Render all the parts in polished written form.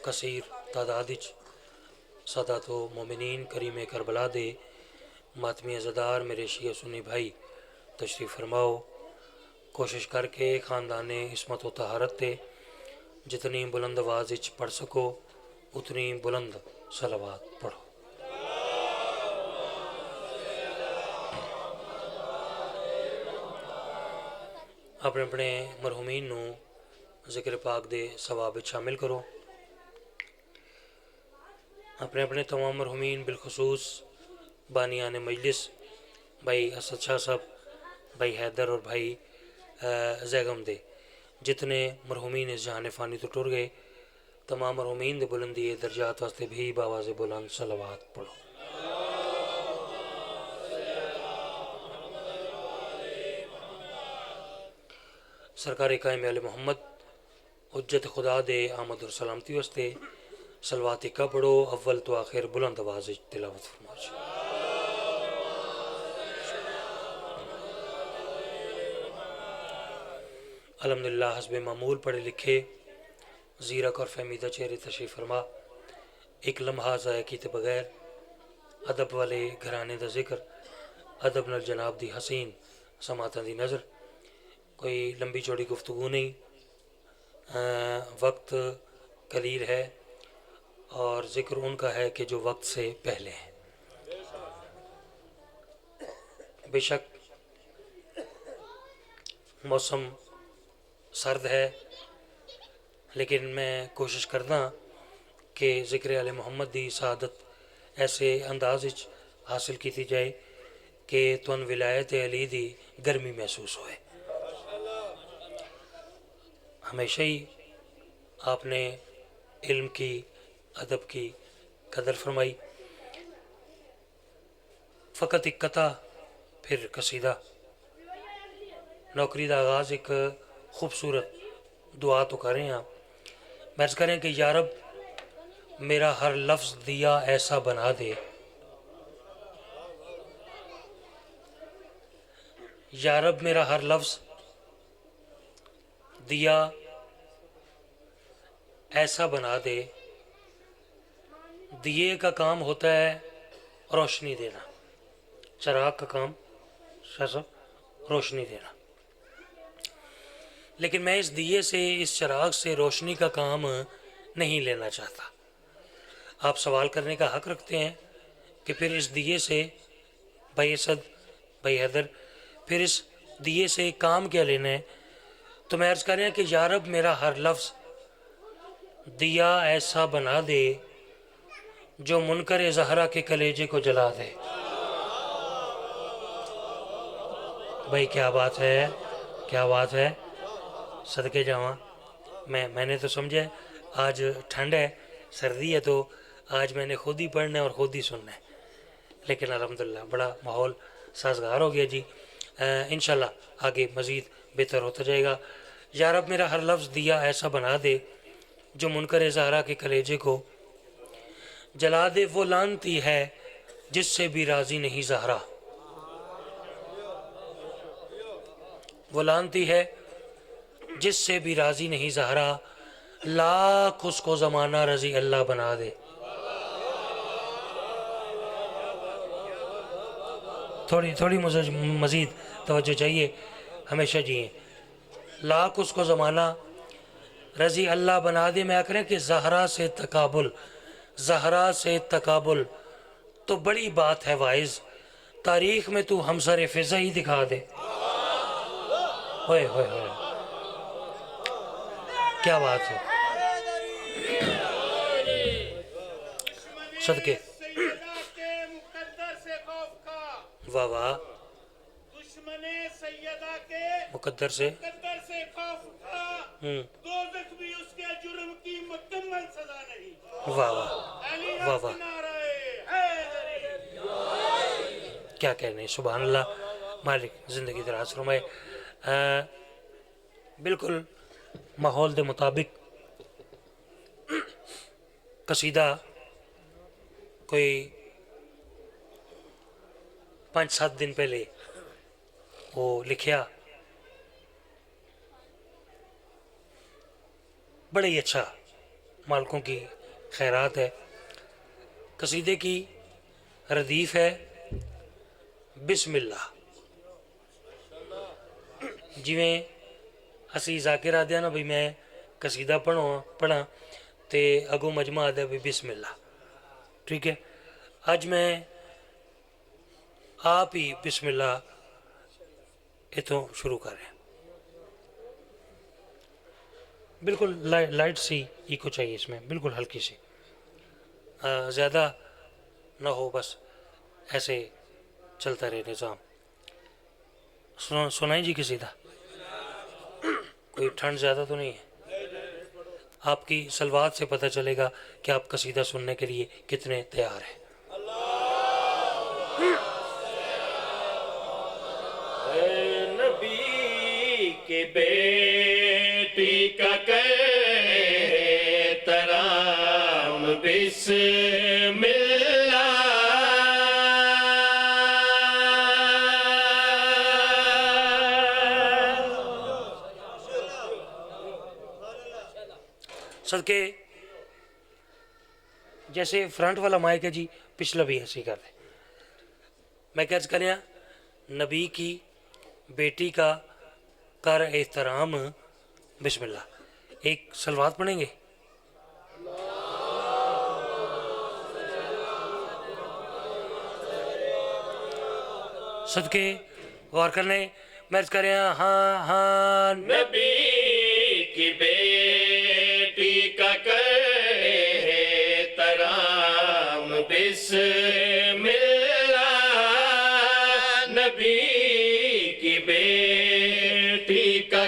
کثیر تعداد سادات و مومنین کریم کربلا دے ماتمی عزادار میرے شیعہ سنی بھائی تشریف فرماؤ. کوشش کر کے خاندان عصمت و طہارت تے جتنی بلند آواز پڑھ سکو اتنی بلند صلوات پڑھو. اپنے اپنے مرحومین نو ذکر پاک دے ثواب شامل کرو. اپنے اپنے تمام مرحومین بالخصوص بانیان مجلس بھائی اسد شاہ صاحب، بھائی حیدر اور بھائی زیغم دے جتنے مرحومین اس جہان فانی تو ٹر گئے، تمام مرحومین دے بلندی درجات واسطے بھی باواز بلند صلوات پڑھو. سرکار قائم علی محمد حجت خدا دے آمد اور سلامتی واسطے صلوات کا پڑھو. اول تو آخر بلند آواز تلاوت فرماؤ. الحمدللہ حسب معمول پڑھے لکھے زیرک اور فہمیدہ چہرے تشریف فرما. ایک لمحہ ضائع کیتے بغیر ادب والے گھرانے دا ذکر، ادب نال جناب دی حسین سماعتاں دی نظر. کوئی لمبی چوڑی گفتگو نہیں، وقت قلیل ہے اور ذکر ان کا ہے کہ جو وقت سے پہلے ہیں. بے شک موسم سرد ہے، لیکن میں کوشش کرنا کہ ذکر علی محمد دی سعادت ایسے انداز حاصل کیتی جائے کہ تن ولایت علی دی گرمی محسوس ہوئے. ہمیشہ ہی آپ نے علم کی، ادب کی قدر فرمائی. فقط ایک قطع پھر قصیدہ. نوکری دا آغاز ایک خوبصورت دعا تو کر رہے ہیں. عرض کریں کہ یا رب میرا ہر لفظ دیا ایسا بنا دے، یا رب میرا ہر لفظ دیا ایسا بنا دے. دیے کا کام ہوتا ہے روشنی دینا، چراغ کا کام روشنی دینا، لیکن میں اس دیے سے، اس چراغ سے روشنی کا کام نہیں لینا چاہتا. آپ سوال کرنے کا حق رکھتے ہیں کہ پھر اس دیے سے، بھائی اسد، بھائی حیدر، پھر اس دیے سے کام کیا لینا ہے؟ تو میں عرض کر رہا ہوں کہ یا رب میرا ہر لفظ دیا ایسا بنا دے جو منکر زہرا کے کلیجے کو جلا دے. بھائی کیا بات ہے، کیا بات ہے، صدقے جاواں. میں نے تو سمجھا آج ٹھنڈ ہے، سردی ہے، تو آج میں نے خود ہی پڑھنا ہے اور خود ہی سننا ہے، لیکن الحمدللہ بڑا ماحول سازگار ہو گیا جی. انشاءاللہ آگے مزید بہتر ہوتا جائے گا. یا رب میرا ہر لفظ دیا ایسا بنا دے جو منکر زہرا کے کلیجے کو جلا دے. وہ لانتی ہے جس سے بھی راضی نہیں زہرا، وہ لانتی ہے جس سے بھی راضی نہیں زہرا. لاکھ اس کو زمانہ رضی اللہ بنا دے. تھوڑی مزید توجہ چاہیے، ہمیشہ جیئیں. لاکھ اس کو زمانہ رضی اللہ بنا دے. میں کریں کہ زہرا سے تقابل، زہرا سے تقابل تو بڑی بات ہے واعظ. تاریخ میں تو ہمسر فضا ہی دکھا دے. ہوئے ہوئے ہوئے، کیا بات ہے، صدقے. واہ واہ، دشمن سیدہ کے مقدر سے خوف تھا، دوزخ بھی اس کے جرم کی مکمل سزا نہیں. واہ واہ واہ واہ، کیا کہنے ہیں. سبحان اللہ. مالک زندگی دراز فرمائے. بالکل ماحول دے مطابق قصیدہ کوئی 5-7 دن پہلے وہ لکھیا، بڑا ہی اچھا مالکوں کی خیرات ہے۔ قصیدے کی ردیف ہے بسم اللہ۔ جویں اسی ذاکر آدھے نا بھئی میں قصیدہ پڑھا تے اگوں مجمع آدھے بھی بسم اللہ، ٹھیک ہے۔ اج میں آپ ہی بسم اللہ اتوں شروع کر رہے ہیں۔ بالکل لائٹ سی ایکو چاہیے اس میں، بالکل ہلکی سی، زیادہ نہ ہو، بس ایسے چلتا رہے نظام۔ سنائیں جی قصیدہ، کوئی ٹھنڈ زیادہ تو نہیں ہے؟ آپ کی سلوات سے پتہ چلے گا کہ آپ قصیدہ سننے کے لیے کتنے تیار ہیں۔ نبی کی بیٹی کا ترام بسم اللہ، صدقے جیسے فرنٹ والا مائک ہے جی، پچھلا بھی ایسی کر دیں۔ میں کہہ کریں نبی کی بیٹی کا کر احترام بسم اللہ، ایک سلوات پڑھیں گے۔ صدقے غور کرنے میں عرض کریں ہاں ہاں نبی کی بیٹی کا ترام بسم اللہ، نبی کی بیٹی کا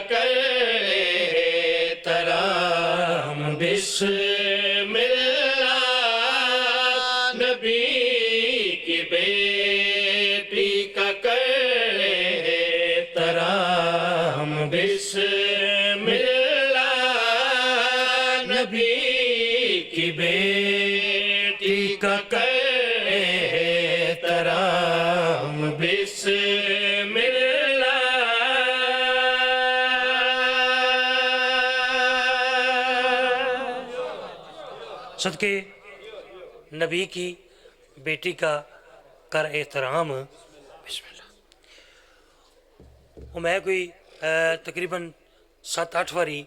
ترام بسم اللہ، نبی کی بیٹی کا ترام بسم اللہ، نبی کی بیٹی کا ترام بسم اللہ۔ صدقے نبی کی بیٹی کا کر احترام بسم اللہ۔ وہ میں کوئی تقریباً 7-8 باری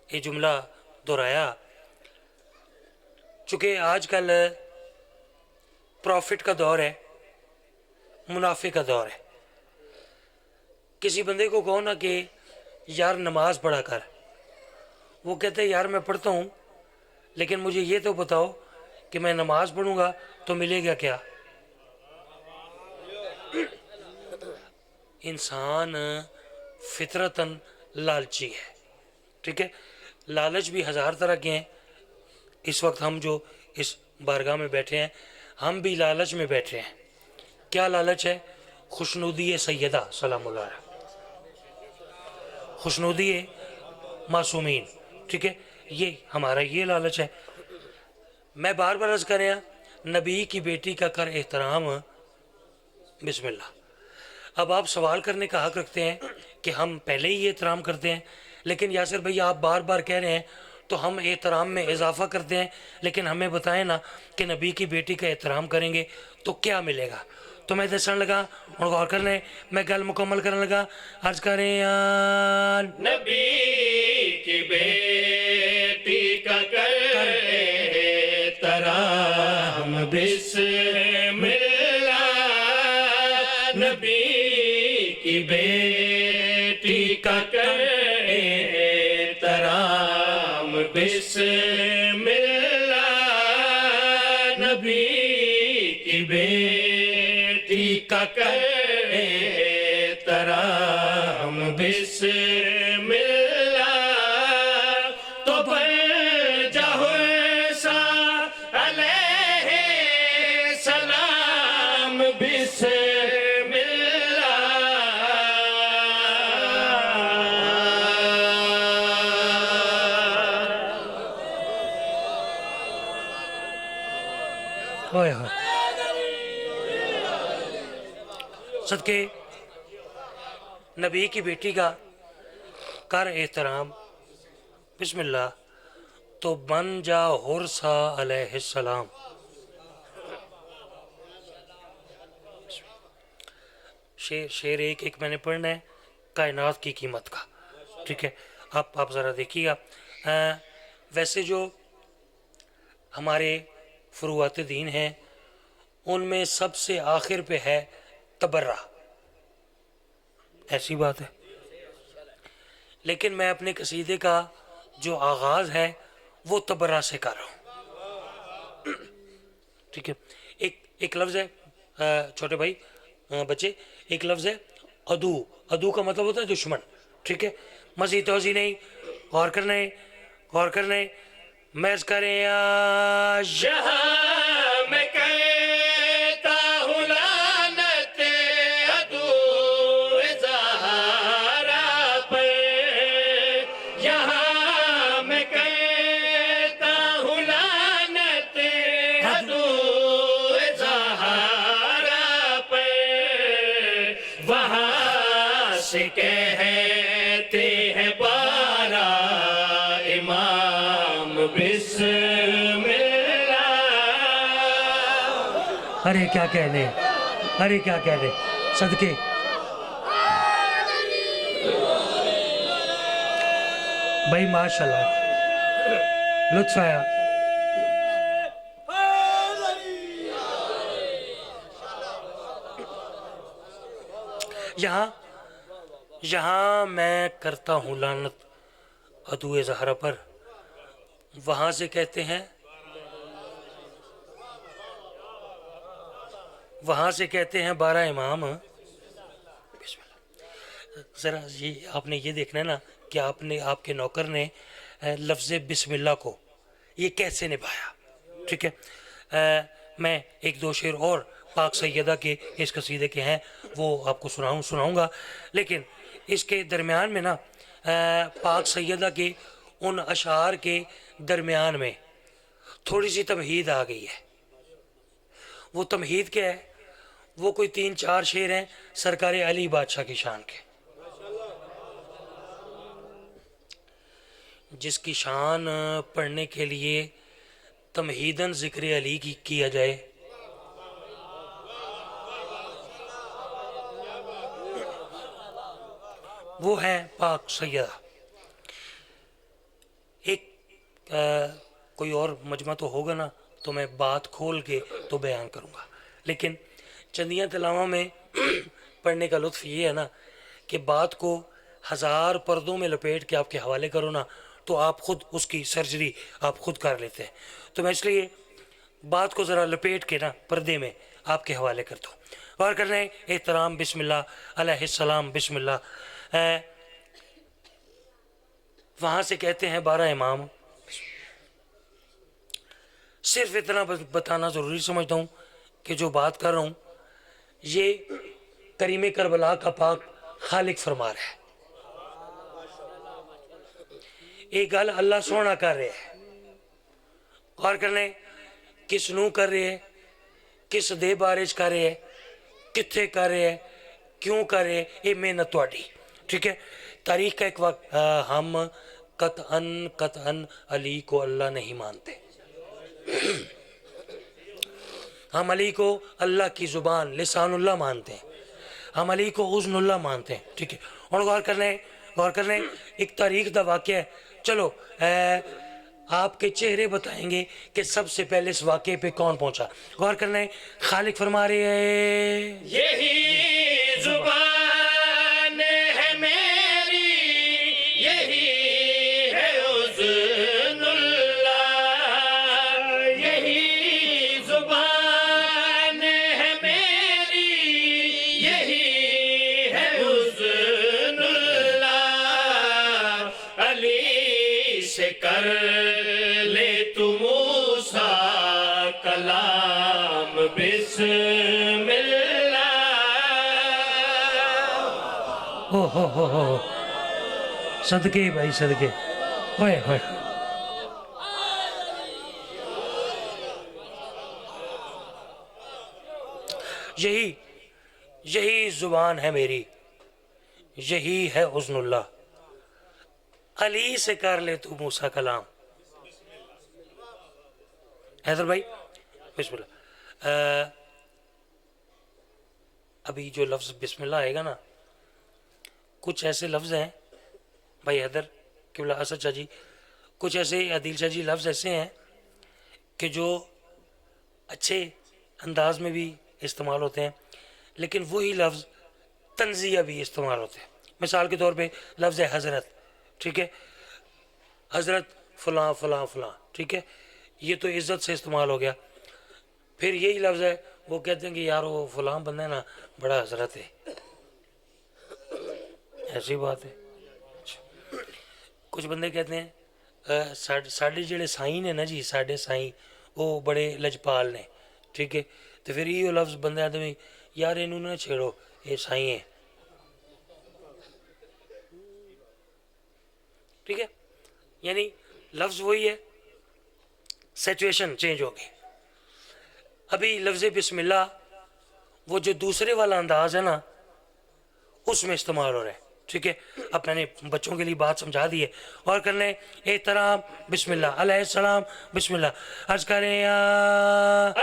یہ جملہ دہرایا، چونکہ آج کل پروفٹ کا دور ہے، منافع کا دور ہے۔ کسی بندے کو کہو نا کہ یار نماز پڑھا کر، وہ کہتے ہیں یار میں پڑھتا ہوں لیکن مجھے یہ تو بتاؤ کہ میں نماز پڑھوں گا تو ملے گا کیا؟ انسان فطرتاً لالچی ہے، ٹھیک ہے۔ لالچ بھی 1000 طرح کے ہیں۔ اس وقت ہم جو اس بارگاہ میں بیٹھے ہیں، ہم بھی لالچ میں بیٹھے ہیں۔ کیا لالچ ہے؟ خوشنودی سیدہ سلام اللہ علیہ، خوشنودی معصومین، ٹھیک ہے۔ یہ ہمارا یہ لالچ ہے۔ میں بار بار عرض کریں نبی کی بیٹی کا کر احترام بسم اللہ۔ اب آپ سوال کرنے کا حق رکھتے ہیں کہ ہم پہلے ہی احترام کرتے ہیں، لیکن یاسر بھائی آپ بار بار کہہ رہے ہیں تو ہم احترام میں اضافہ کرتے ہیں، لیکن ہمیں بتائیں نا کہ نبی کی بیٹی کا احترام کریں گے تو کیا ملے گا؟ تو میں دسن لگا اور غور کرنے میں گل مکمل کرنے لگا، عرض کریں نبی کی بیٹی کا ترام بسم اللہ، نبی کی بیٹی کا ترام بسم اللہ، نبی کی بیٹی کا ترام بسم اللہ، تو بن جاؤ سا علیہ سلام بسم اللہ۔ صدقے نبی کی بیٹی کا کر احترام بسم اللہ، تو بن جا حرسا علیہ السلام. شعر ایک ایک میں نے پڑھنا ہے کائنات کی قیمت کا. ٹھیک ہے، آپ ذرا دیکھیے گا. ویسے جو ہمارے فروعات دین ہیں ان میں سب سے آخر پہ ہے تبرہ، ایسی بات ہے. لیکن میں اپنے قصیدے کا جو آغاز ہے وہ تبرہ سے کر رہا ہوں. ٹھیک ہے، ایک لفظ ہے چھوٹے بھائی بچے، ایک لفظ ہے عدو. عدو کا مطلب ہوتا ہے دشمن. ٹھیک ہے، مزید توضیح نہیں، غور کرنے محض کریں جہاں میں کہتا ہوں لعنت عدو زہرا پہ، یہاں میں کہتا ہوں لعنت عدو زہرا پہ، وہاں سے کہتے ہیں بارہ امام بسم اللہ. ارے کیا کہنے، ارے کیا کہنے، صدقے. بھائی ماشاءاللہ لطف آیا. یہاں میں کرتا ہوں لعنت عدو زہرا پر، وہاں سے کہتے ہیں بارہ امام. بسم اللہ. ذرا یہ آپ نے یہ دیکھنا ہے نا کہ آپ کے نوکر نے لفظ بسم اللہ کو یہ کیسے نبھایا. ٹھیک ہے، میں ایک دو شعر اور پاک سیدہ کے اس قصیدے کے ہیں وہ آپ کو سناؤں گا، لیکن اس کے درمیان میں نا پاک سیدہ کے ان اشعار کے درمیان میں تھوڑی سی تمہید آ گئی ہے. وہ تمہید کیا ہے؟ وہ کوئی 3-4 شعر ہیں سرکار علی بادشاہ کی شان کے، جس کی شان پڑھنے کے لیے تمہیداً ذکر علی کی کیا جائے. وہ ہے پاک سیدہ. ایک کوئی اور مجمع تو ہوگا نا تو میں بات کھول کے تو بیان کروں گا، لیکن چندیاں تلاواں میں پڑھنے کا لطف یہ ہے نا کہ بات کو 1000 پردوں میں لپیٹ کے آپ کے حوالے کرو نا تو آپ خود اس کی سرجری آپ خود کر لیتے ہیں. تو میں اس لیے بات کو ذرا لپیٹ کے نا پردے میں آپ کے حوالے کرتا ہوں. غور کر رہے ہیں احترام بسم اللہ علیہ السلام بسم اللہ. وہاں سے کہتے ہیں 12 امام. صرف اتنا بتانا ضروری سمجھتا ہوں کہ جو بات کر رہا ہوں یہ کریم کربلا کا پاک خالق فرما رہا ہے. ایک گل اللہ سونا کر رہے ہیں. غور کرنے کس نو کر رہے ہیں، کس دے بارش کر رہے ہیں، کتھے کر رہے ہیں، کیوں کر رہے ہیں، یہ محنت تواڈی. ٹھیک ہے، تاریخ کا ایک وقت ہم قطعاً علی کو اللہ نہیں مانتے. ہم علی کو اللہ کی زبان لسان اللہ مانتے ہیں، ہم علی کو اذن اللہ مانتے ہیں. ٹھیک ہے، اور غور کرنے ایک تاریخ دا واقعہ ہے. چلو آپ کے چہرے بتائیں گے کہ سب سے پہلے اس واقعے پہ کون پہنچا. غور کرنے خالق فرما رہے ہیں یہی زبان ہے میری، یہی ہے اذن اللہ، یہی زبان ہے میری، یہی ہے اذن اللہ. علی سے کر لے تو موسیٰ کلام بسم اللہ. ہو صدقے بھائی صدقے. ہوئے ہوئے یہی زبان ہے میری، یہی ہے اذن اللہ. علی سے کر لے تو موسیٰ کلام. حیدر بھائی بسم اللہ. ابھی جو لفظ بسم اللہ آئے گا نا، کچھ ایسے لفظ ہیں بھائی حیدر قبلہ اسد شاہ جی، کچھ ایسے عدیل شاہ جی لفظ ایسے ہیں کہ جو اچھے انداز میں بھی استعمال ہوتے ہیں، لیکن وہی لفظ تنزیہ بھی استعمال ہوتے ہیں. مثال کے طور پہ لفظ ہے حضرت، ٹھیک ہے، حضرت فلاں فلاں فلاں، ٹھیک ہے، یہ تو عزت سے استعمال ہو گیا. پھر یہی لفظ ہے وہ کہتے ہیں کہ یار وہ فلاں بندہ ہے نا بڑا حضرت ہے، ایسی بات ہے. کچھ بندے کہتے ہیں ساڈے جڑے سائیں نے نا جی، ساڈے سائیں وہ بڑے لجپال نے، ٹھیک ہے، تو پھر یہ لفظ بندے آتے ہیں یار انہوں نہ چھیڑو یہ سائیں ہیں، ٹھیک ہے. یعنی لفظ وہی ہے، سچویشن چینج ہو گئی. ابھی لفظ بسم اللہ وہ جو دوسرے والا انداز ہے نا اس میں استعمال ہو رہا ہے، ٹھیک ہے. اب میں نے بچوں کے لیے بات سمجھا دی ہے. اور کر لیں احترام بسم اللہ علیہ السلام بسم اللہ عرض کریں یا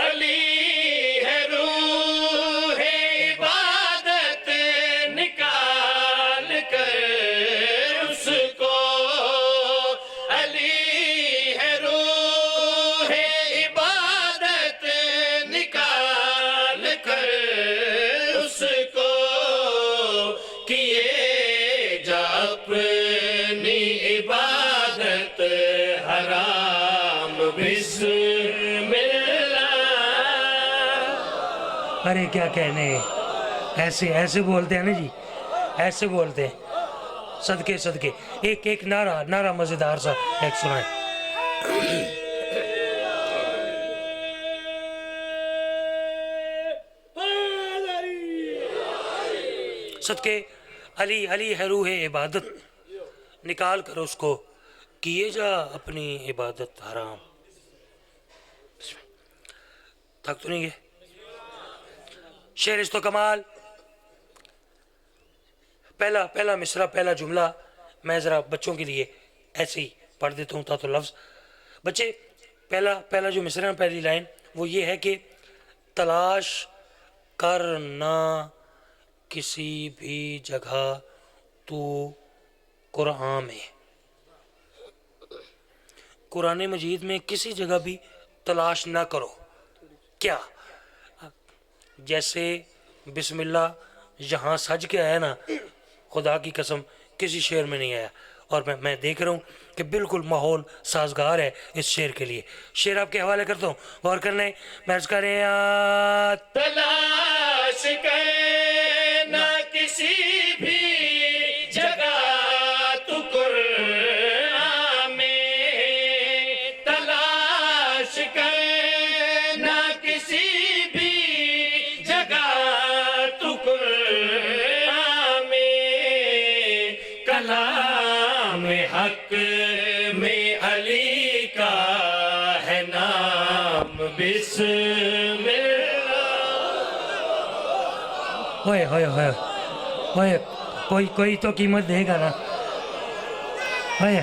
علی ہے روح عبادت نکال کر اس کو، علی ہے روح عبادت نکال کر اس کو، کیے جا اپنی عبادت حرام بسم اللہ. ارے کیا کہنے، ایسے بولتے ہیں نا جی، ایسے بولتے ہیں. صدقے صدقے ایک نعرہ مزیدار سا ایک سنائیں. صدقے علی ہے روح عبادت نکال کر اس کو، کیے جا اپنی عبادت حرام. تھک تو نہیں گئے؟ شعر اس تو کمال. پہلا مصرع پہلا جملہ میں ذرا بچوں کے لیے ایسے ہی پڑھ دیتا ہوں تو لفظ بچے. پہلا جو مصرع پہلی لائن وہ یہ ہے کہ تلاش کرنا کسی بھی جگہ تو قرآن میں، قرآن مجید میں کسی جگہ بھی تلاش نہ کرو. کیا؟ جیسے بسم اللہ یہاں سج کے آیا نا، خدا کی قسم کسی شعر میں نہیں آیا. اور میں دیکھ رہا ہوں کہ بالکل ماحول سازگار ہے اس شعر کے لیے. شعر آپ کے حوالے کرتا ہوں، غور کر لیں. میں عرض کریں یا تلاش کرنا کسی بھی جگہ تو قرآن میں، تلاش کرنا کسی بھی جگہ تو قرآن میں، کلام حق میں علی کا ہے نام بسم اللہ. ہوئے کوئی تو قیمت دے گا نا. ہوئے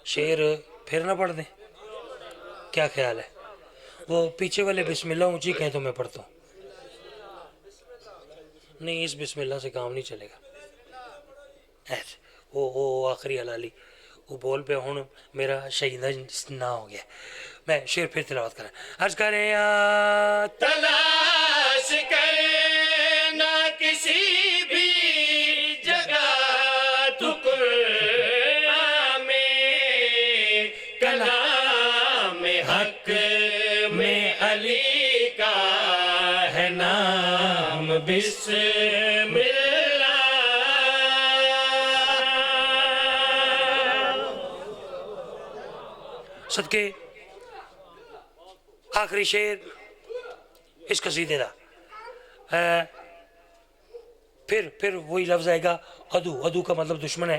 شعر پھر نہ پڑھ دیں؟ کیا خیال ہے؟ وہ پیچھے والے بسم اللہ اونچی کہیں تو میں پڑھتا ہوں. نہیں اس بسم اللہ سے کام نہیں چلے گا. وہ آخری حلالی وہ بول پہ ہوں میرا شہیدہ نہ ہو گیا. میں شعر پھر تلاوت کریں. عرض کریں یا تلاش کرنا کسی بھی جگہ تو قرآن میں، کلام حق میں علی کا ہے نام بسم اللہ. صدقے آخری شعر اس قصیدے دا. پھر وہی لفظ آئے گا عدو کا مطلب دشمن ہے.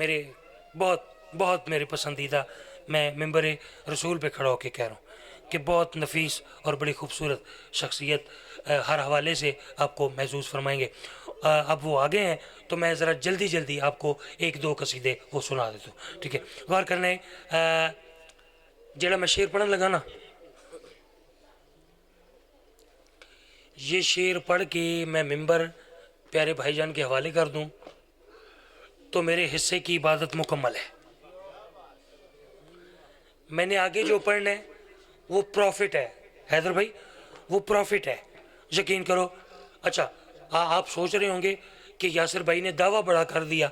میرے بہت بہت میرے پسندیدہ، میں ممبر رسول پہ کھڑا ہو کے کہہ رہا ہوں کہ بہت نفیس اور بڑی خوبصورت شخصیت ہر حوالے سے آپ کو محسوس فرمائیں گے۔ اب وہ آگے ہیں تو میں ذرا جلدی آپ کو ایک دو قصیدے وہ سنا دیتا ہوں، ٹھیک ہے؟ غور کرنے جڑا میں شعر پڑھن لگا نا، یہ شعر پڑھ کے میں ممبر پیارے بھائی جان کے حوالے کر دوں تو میرے حصے کی عبادت مکمل ہے۔ میں نے آگے جو پڑھنا ہے وہ پروفٹ ہے حیدر بھائی، وہ پروفٹ ہے، یقین کرو۔ اچھا آپ سوچ رہے ہوں گے کہ یاسر بھائی نے دعویٰ بڑا کر دیا،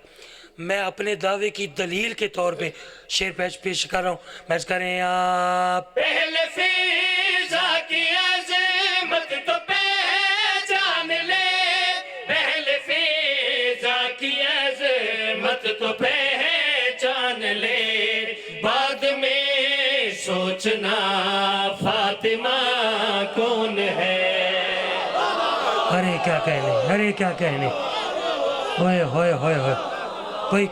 میں اپنے دعوے کی دلیل کے طور پہ شعر پیش کر رہا ہوں۔ میں کر رہے ہیں آپ پہلے فضا کی عظمت تو پہچان لے، پہلے فضا کی عظمت تو پہچان لے، بعد میں سوچنا فاطمہ کون ہے۔ ارے کیا کہنے، ارے کیا کہنے، ہوئے ہوئے ہوئے ہوئے،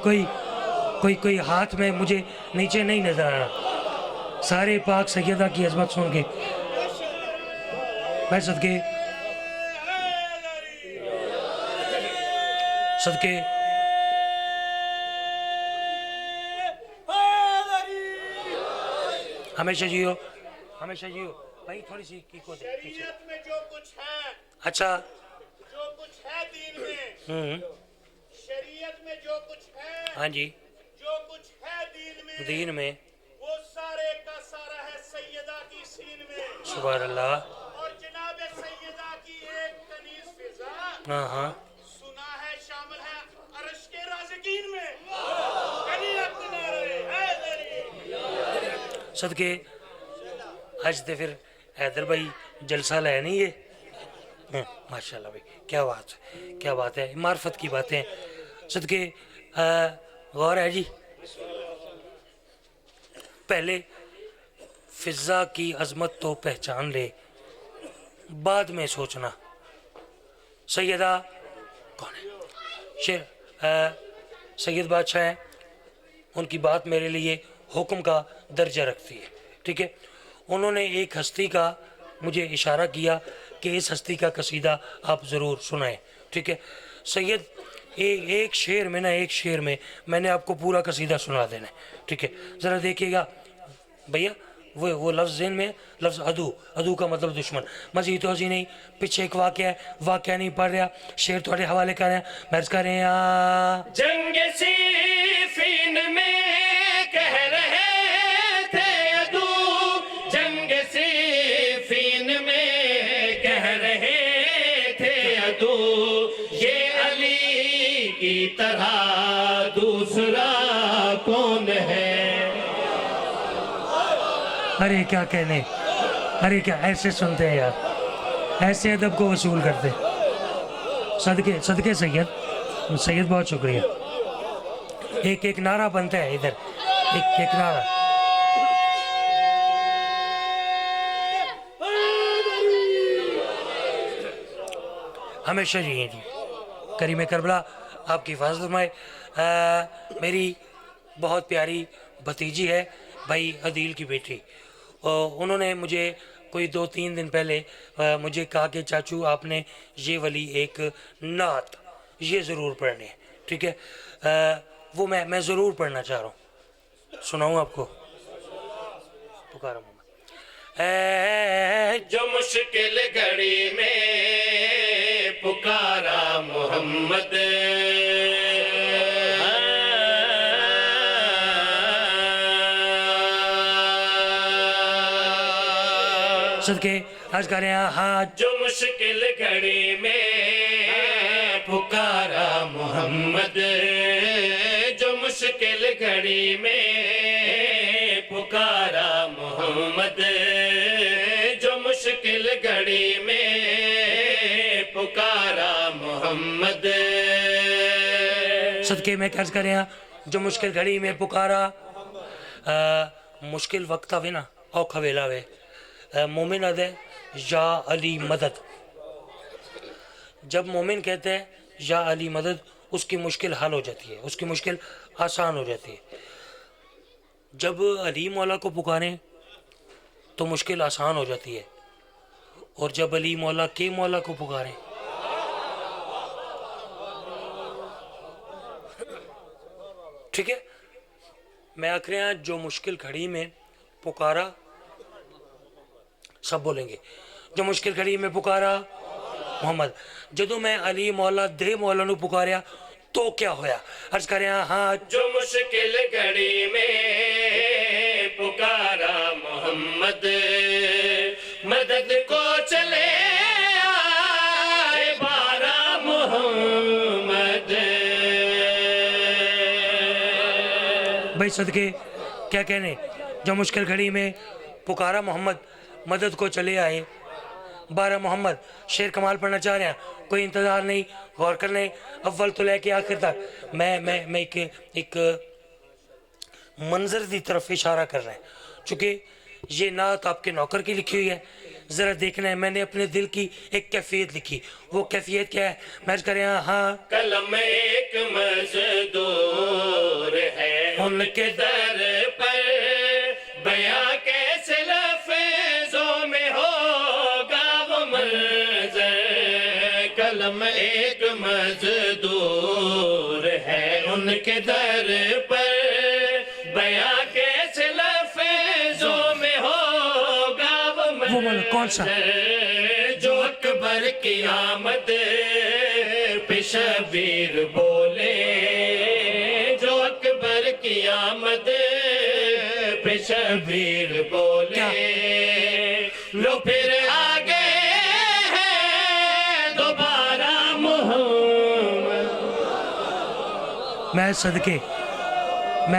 کوئی ہاتھ میں مجھے نیچے نہیں نظر آ رہا۔ سارے پاک سیدہ کی عظمت سن کے میں صدقے ہمیشہ جیو، ہمیشہ جیو بھائی، تھوڑی سی کیک ہو دے پیچھے۔ شریعت میں جو کچھ ہے، اچھا جو کچھ ہے دین میں، شریعت میں جو کچھ ہے، ہاں جی، جو کچھ ہے دین میں وہ سارے کا سارا ہے سیدہ کی سین میں، سبحان اللہ۔ اور جناب سیدہ کی ایک کنیز فضا ہاں سنا ہے شامل ہے عرش کے رازقین میں۔ کنیت نعرے حیدری۔ صدقے آج تے پھر حیدر بھائی جلسہ لے نہیں ہے، ماشاءاللہ بھائی، کیا بات ہے، کیا بات ہے، معرفت کی باتیں۔ صدقے غور ہے جی، پہلے فضا کی عظمت تو پہچان لے، بعد میں سوچنا سیدہ کون ہے۔ سید بادشاہ ہیں، ان کی بات میرے لیے حکم کا درجہ رکھتی ہے، ٹھیک ہے؟ انہوں نے ایک ہستی کا مجھے اشارہ کیا کہ اس ہستی کا قصیدہ آپ ضرور سنائیں، ٹھیک ہے؟ سید ایک شعر میں میں نے آپ کو پورا قصیدہ سنا دینا ہے، ٹھیک ہے؟ ذرا دیکھیے گا بھیا، وہ لفظ ذہن میں، لفظ عدو کا مطلب دشمن، مزید توضیح نہیں، پیچھے ایک واقعہ نہیں پڑھ رہا، شعر تھوڑے حوالے کر رہے ہیں، مرض کر رہے ہیں۔ جنگ صفین میں کہہ رہے تھے عدو، جنگ صفین میں کہہ رہے تھے عدو، یہ علی کی طرح دوسرا کون ہے۔ ارے کیا کہنے، ارے کیا ایسے سنتے ہیں یار، ایسے ادب کو وصول کرتے۔ صدقے سید بہت شکریہ۔ ایک نعرہ بنتا ہے ادھر، ایک نعرہ۔ ہمیشہ جی کریم کربلا آپ کی حفاظت فرمائے۔ میری بہت پیاری بھتیجی ہے بھائی عدیل کی بیٹی، انہوں نے مجھے کوئی 2-3 دن پہلے مجھے کہا کہ چاچو آپ نے یہ والی ایک نعت یہ ضرور پڑھنی ہے، ٹھیک ہے؟ وہ میں ضرور پڑھنا چاہ رہا ہوں، سناؤں آپ کو؟ پکارا محمد اے جو مشکل گھڑی میں پکارا محمد، صدقے عرض کر رہے ہیں ہاں، جو مشکل گھڑی میں پکارا محمد، جو مشکل گھڑی میں پکارا محمد، جو مشکل گھڑی میں پکارا محمد، صدقے میں عرض کر رہے ہیں جو مشکل گھڑی میں پکارا، مشکل وقت آوے نا، اوکھا ویلا وے، مومن آدھے یا علی مدد، جب مومن کہتے ہیں یا علی مدد، اس کی مشکل حل ہو جاتی ہے، اس کی مشکل آسان ہو جاتی ہے۔ جب علی مولا کو پکاریں تو مشکل آسان ہو جاتی ہے، اور جب علی مولا کے مولا کو پکاریں ٹھیک ہے۔ میں آخر یہاں جو مشکل گھڑی میں پکارا، سب بولیں گے، جو مشکل گھڑی میں پکارا محمد، جدو میں علی مولا دے مولا نو پکاریا تو کیا ہویا؟ عرض کریں ہاں، جو مشکل گھڑی میں پکارا محمد، مدد کو چلے آئے بارہ محمد۔ بھائی صدقے کیا کہنے، جو مشکل گھڑی میں پکارا محمد، مدد کو چلے آئے بارہ محمد۔ شعر کمال پڑھنا چاہ رہے ہیں، کوئی انتظار نہیں، غور کرنے اول تو لے کے آخر تک۔ میں ایک منظر دی طرف اشارہ کر رہا ہے، چونکہ یہ نعت آپ کے نوکر کی لکھی ہوئی ہے، ذرا دیکھنا ہے میں نے اپنے دل کی ایک کیفیت لکھی، وہ کیفیت کیا ہے؟ میں کر رہا ہاں، قلم ایک مزدور ہے ان کے در پر، بیاں کیسے لفظوں میں ہوگا وہ منظر۔ قلم ایک مزدور ہے ان کے در پر، بیاں کیسے لفظوں میں ہوگا وہ منظر۔ کون سا؟ جو اکبر کی آمد پہ شبیر بولے، جو اکبر کی آمد پہ شبیر بولے، لو پھر آگے ہے دوبارہ محمد۔ میں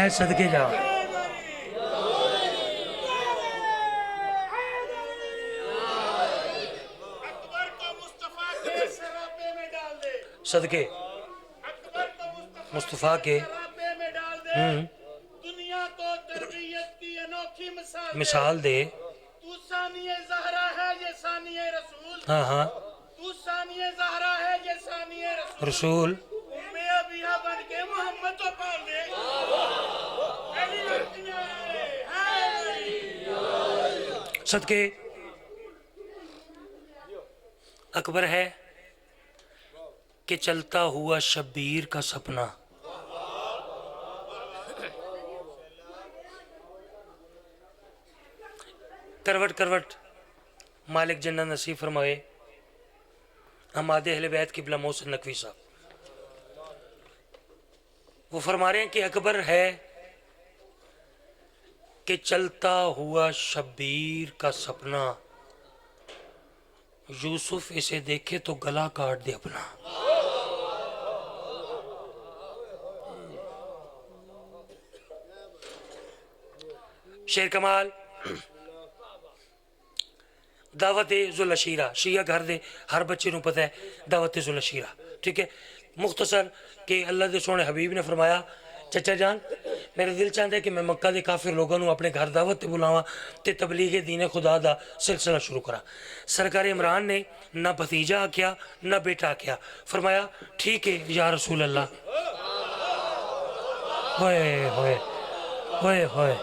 صدقے جاؤں، اکبر کو مصطفیٰ کے سراپے میں ڈال دے، صدقے اکبر کو مصطفیٰ کے سراپے میں ڈال دے، دنیا کو تربیت کی انوکھی مثال دے۔ تو ثانیہ زہرا ہے یہ ثانیہ رسول، ہاں ہاں، تو ثانیہ زہرا ہے یہ ثانیہ رسول، رسول میں ابیہ بن کے محمد تو پال دے۔ علی اکبر ہے، صدقے اکبر ہے کہ چلتا ہوا شبیر کا سپنا، کروٹ کروٹ مالک جنت نصیب فرمائے ہمارے اہل بیت قبلہ محسن نقوی صاحب۔ وہ فرما رہے ہیں کہ اکبر ہے کہ چلتا ہوا شبیر کا سپنا، یوسف اسے دیکھے تو گلا کاٹ دے اپنا۔ شیر کمال دعوت ذوالعشیرہ، شیعہ گھر دے ہر بچے نو پتہ ہے دعوت ذوالعشیرہ، ٹھیک ہے۔ مختصر کہ اللہ دے سونے حبیب نے فرمایا چچا جان میرے دل چاہتا ہے کہ میں مکہ دے کافر لوگوں نو اپنے گھر دعوت تے بلاواں تے تبلیغ دین خدا دا سلسلہ شروع کرا۔ سرکار عمران نے نہ بھتیجا آکیا نہ بیٹا آکیا، فرمایا ٹھیک ہے یا رسول اللہ۔ ہوئے ہوئے ہوئے ہوئے،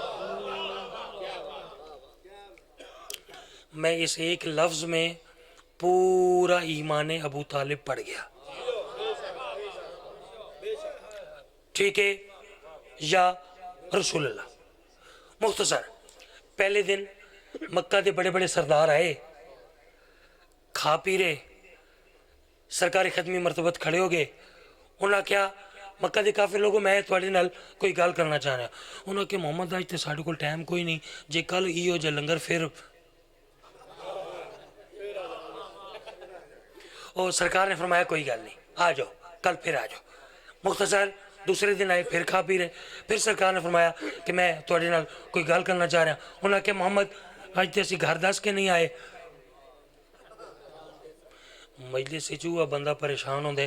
میں اس ایک لفظ میں پورا ایمان ابو طالب پڑھ گیا، ٹھیک ہے یا رسول اللہ۔ مختصر پہلے دن مکہ دے بڑے بڑے سردار آئے، کھا پی رہے، سرکار ختمی مرتبت کھڑے ہو گئے، انہاں کیا مکہ دے کافر لوگوں میں تھوڑے نال کوئی گال کرنا چاہ رہا، انہاں کہ محمد آج تے ساڑھے کو ٹائم کوئی نہیں، جے کل ایو جے لنگر پھر اور سرکار نے فرمایا کوئی گل نہیں، آ جاؤ کل پھر آ جاؤ۔ مختصر دوسرے دن آئے، پھر کھا پی رہے، پھر سرکار نے فرمایا کہ میں تھوڑے نال کوئی گل کرنا چاہ رہا، انہاں کہ محمد آج تے اسی گھر دس کے نہیں آئے۔ مجلس سے چوہا بندہ پریشان ہوندے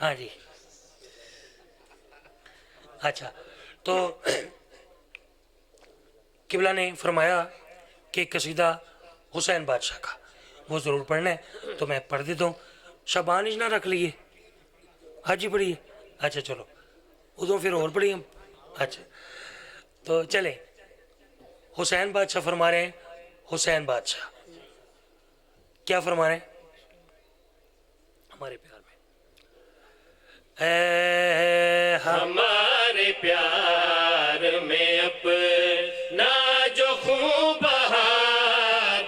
ہاں جی اچھا تو قبلہ نے فرمایا کہ قصیدہ حسین بادشاہ کا وہ ضرور پڑھنا ہے تو میں پڑھ دیتا ہوں. شبانش نہ رکھ لیے حج ہی پڑھیے. اچھا چلو ادو پھر اور پڑھیے ہم. اچھا تو چلیں. حسین بادشاہ فرما رہے ہیں. حسین بادشاہ کیا فرما رہے ہیں ہمارے پیار میں؟ اے ہمارے پیار میں اپنا جو خون بہا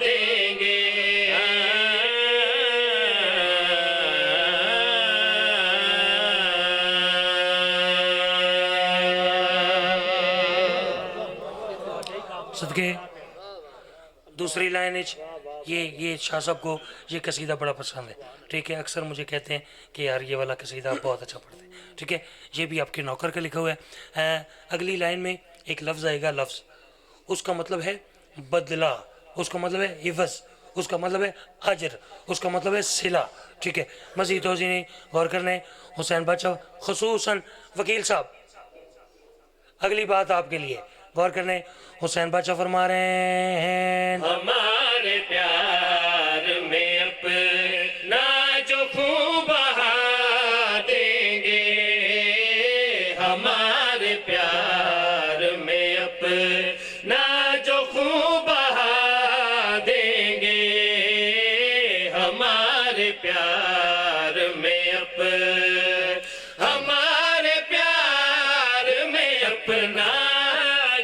دیں گے صدقے دوسری لائن یہ شاہ صاحب کو یہ قصیدہ بڑا پسند ہے. ٹھیک ہے اکثر مجھے کہتے ہیں کہ یار یہ والا قصیدہ آپ بہت اچھا پڑھتے ہیں. ٹھیک ہے یہ بھی آپ کے نوکر کا لکھا ہوا ہے. اگلی لائن میں ایک لفظ آئے گا. لفظ اس کا مطلب ہے بدلہ, اس کا مطلب ہے عوض, اس کا مطلب ہے اجر, اس کا مطلب ہے صلہ. ٹھیک ہے مزید توضیح نہیں غور کرنے. حسین بادشاہ خصوصاً وکیل صاحب اگلی بات آپ کے لیے غور کرنے. حسین بادشاہ فرما رہے ہیں ہمارے پیار میں اپنا جو خون بہا دیں گے ہمارے پیار میں اپنا جو خون بہا دیں گے ہمارے پیار میں ہمارے پیار میں اپنا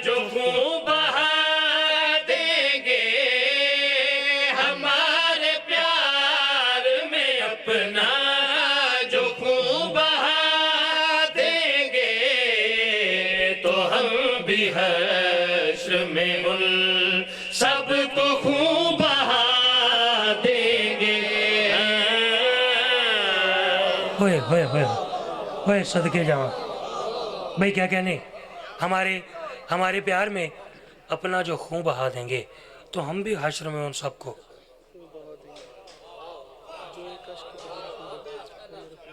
جو خون بہا دیں گے ہمارے پیار میں اپنا جو خون بہا دیں گے تو ہم بھی حشر میں ان سب کو خون بہا دیں گے. ہوئے ہوئے ہوئے ہوئے صدقے جاواں بھائی کیا کہنے. ہمارے پیار میں اپنا جو خون بہا دیں گے تو ہم بھی حشر میں ان سب کو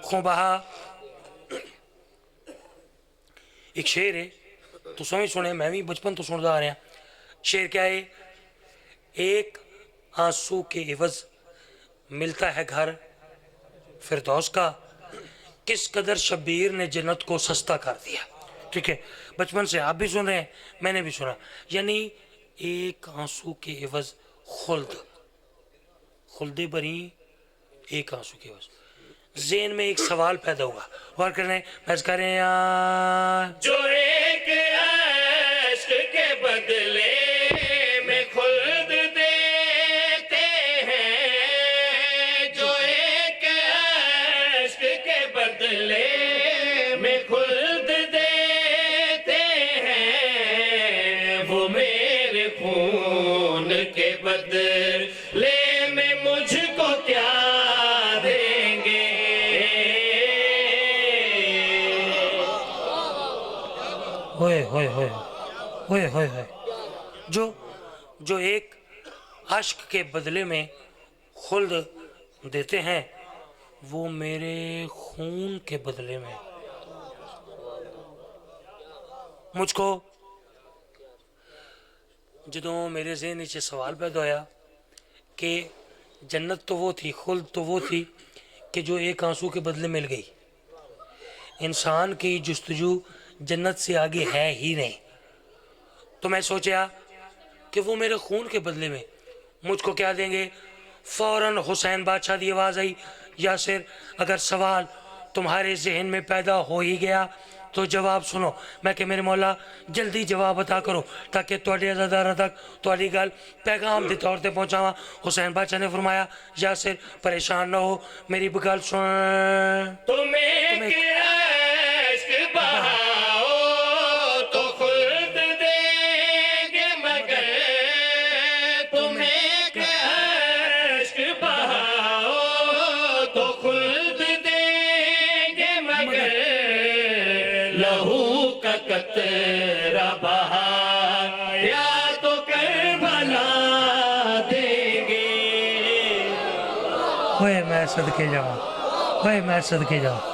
خون بہا. ایک شعر ہے تو سنے میں بھی بچپن تو سنتا آ رہا. شعر کیا ہے؟ ایک آنسو کے عوض ملتا ہے گھر فردوس کا, کس قدر شبیر نے جنت کو سستا کر دیا. ٹھیک ہے بچپن سے آپ بھی سن رہے ہیں میں نے بھی سنا. یعنی ایک آنسو کے عوض خلد بری ایک آنسو کے عوض. ذہن میں ایک سوال پیدا ہوا غور کرنے بحث کریں. جو ایک عشق کے بدلے میں خلد دیتے ہیں, جو ایک عشق کے بدلے میں خلد دیتے ہیں, وہ میرے خون کے بدلے میں مجھ کو کیا دیں گے. ہوئے ہوئے ہوئے ہوئے ہوئے ہوئے جو ایک عشق کے بدلے میں خلد دیتے ہیں وہ میرے خون کے بدلے میں مجھ کو. جدوں میرے ذہن نیچے سوال پیدا ہویا کہ جنت تو وہ تھی, خلد تو وہ تھی کہ جو ایک آنسو کے بدلے مل گئی. انسان کی جستجو جنت سے آگے ہے ہی نہیں. تو میں سوچا کہ وہ میرے خون کے بدلے میں مجھ کو کیا دیں گے. فوراً حسین بادشاہ دی آواز آئی, یاسر اگر سوال تمہارے ذہن میں پیدا ہو ہی گیا تو جواب سنو. میں کہ میرے مولا جلدی جواب عطا کرو تاکہ تواڈے عزاداراں تک تواڈی گل پیغام دے طور تے پہنچاواں. حسین بادشاہ نے فرمایا یاسر پریشان نہ ہو, میری گل سن. تمہیں عشق بہاؤ تو خلد دیں گے, مگر تمہیں عشق بہاؤ تو خلد دیں گے, مگر لہو کا قطرہ بہایا تو کربلا دیں گے. ہوئے میں صدقے جاواں, ہوئے میں صدقے جاواں.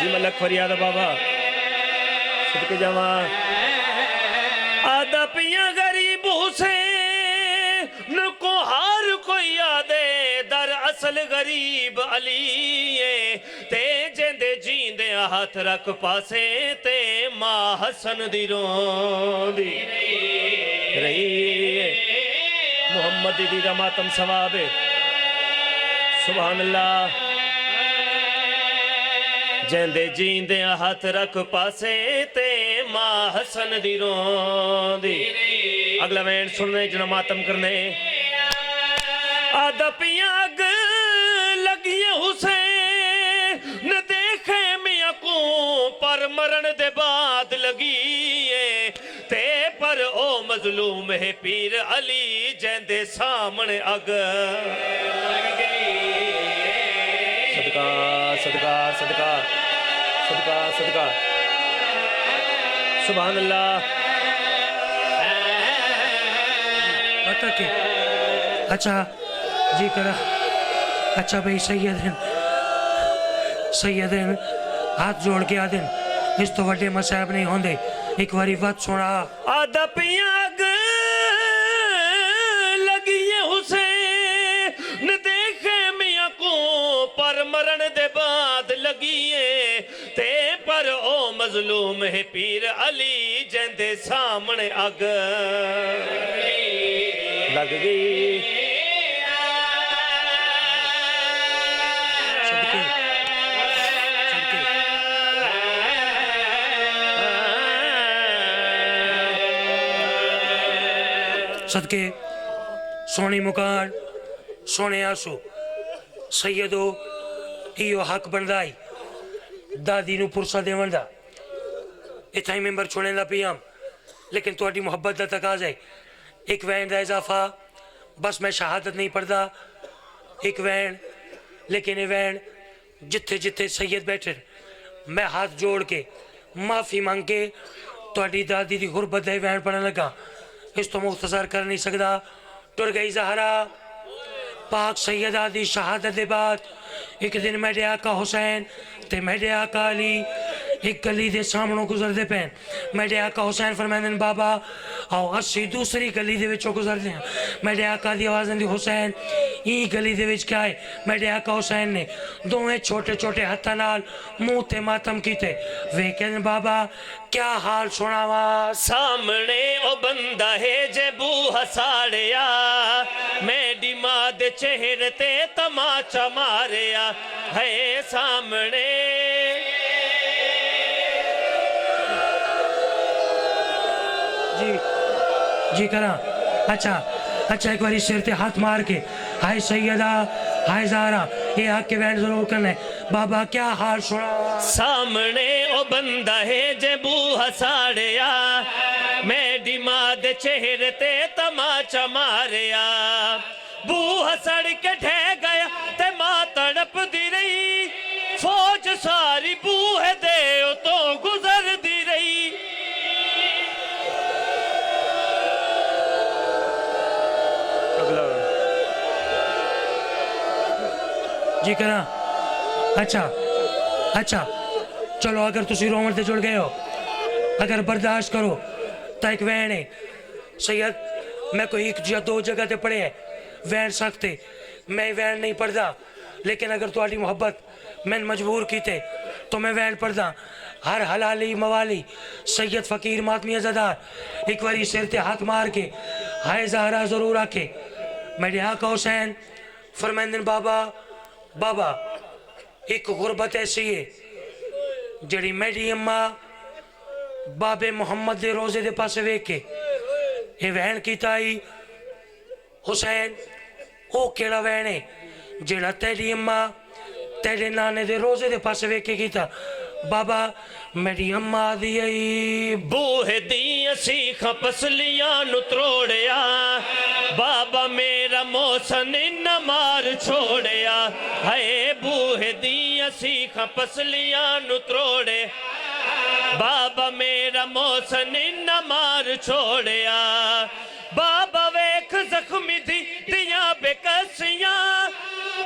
جی ملک فریاد بابا صدقے جاواں آدھا پیاں غریب حسین کو ہر کوئی یادے در اصل غریب علی تے جندے جیندے ہاتھ رکھ پاسے تے ماں حسن دی روندی رہی محمد دی دا ماتم ثواب سبحان اللہ جندے جیندے ہاتھ رکھ پاسے تے ماں حسن دی روندی اگلا وین سننے جنہ ماتم کرنے آدھا پیاں اگ لگیے حسین دیکھے میاں کو پر مرن دے بعد لگیے تے پر او مظلوم ہے پیر علی جندے سامنے اگ صدقہ صدقہ صدقہ صدقہ صدقہ سبحان اللہ بتا کہ اچھا جی کرا اچھا بھئی سیدین ہاتھ جوڑ کے آدن اس تو وڈے مسائب نہیں ہوندے ایک واری وقت سنا آدھا پیاں اگ لگیے حسین دیکھے میاں کو پر مرن دے بعد لگیے تے پر او مظلوم ہے پیر علی جندے سامنے اگ لگ گئی صدقے سونی مکان سونے آسو سیدو ایو حق بندائی دادی نو پرسا دے وندا اتھائی ممبر چھوڑیں دا پیام لیکن تو اڈی محبت دا تقاض ہے ایک وین دا اضافہ بس میں شہادت نہیں پڑھدا ایک وین لیکن یہ وین جتھے جتھے سید بیٹھے میں ہاتھ جوڑ کے معافی مانگ کے تو اڈی دادی دی غربت دے وین پڑھنے لگا اس تو مختصر کر نہیں سکتا ٹر گئی زہرا پاک سیدہ دی شہادت دے بعد ایک دن میرے آقا حسین تے میرے آقا علی ایک گلی دے سامنوں گزر دے پین میرے آقا حسین فرمائن بابا آؤ اسی دوسری گلی دے وچوں گزر دیں میرے آقا دی آوازن دی حسین ای گلی دے وچ کیا ہے میرے آقا حسین نے دوئے چھوٹے چھوٹے ہتھا نال منہ تے ماتم کیتے ویکن بابا کیا حال سناوا سامنے او بندہ ہے جے بوہا ساڑیا میڈی ماں دے چہرے تے تماچا ماریا ہے سامنے جی کرا اچھا ایک باری سر تے ہاتھ مار کے ہائے سیدہ ہائے زہرا یہ حق کے وین ضرور کرنے بابا کیا حال سنا سامنے او بندہ ہے جے بوہا ساڑیا میڈی ماں دے چہرے تے تماچا ماریا بوہا سڑ کے ڈھے گیا تے ماں تڑپ دی رہی فوج ساری بوہے دے تو گزر دی رہی جی کرا اچھا چلو اگر تسی رومن تے جڑ گئے ہو اگر برداشت کرو تا ایک وین ہے سید میں کوئی ایک یا دو جگہ تے پڑے ہے وین سکتے میں وین نہیں پڑھدا لیکن اگر تواڈی محبت میں مجبور کیتے تو میں وین پڑھدا ہر حلالی موالی سید فقیر ماتمی عزادار ایک واری سر تے ہاتھ مار کے ہائے زہرا ضرور آکے میرے آقا حسین فرمائندن بابا ایک غربت ایسی ہے جڑی میری اماں باب محمد دے روزے دے پاسے ویک کے یہ وین کیتا ہی حسین او کیڑا وین ہے جڑا تیری اماں تیرے نانے دے روزے دے پاسے ویک کے کیتا بابا میری اماں دی بوہ دی سیکھا پسلیاں نو تروڑیا بابا میرا موسن نہ مار چھوڑیا ہائے بوہ دی سیکھا پسلیاں نو تروڑے بابا میرا موسن نہ مار چھوڑیا بابا ویکھ زخمی دیاں بے کسیاں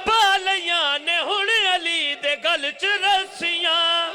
بالیاں نے ہن علی دے گل چ رسیاں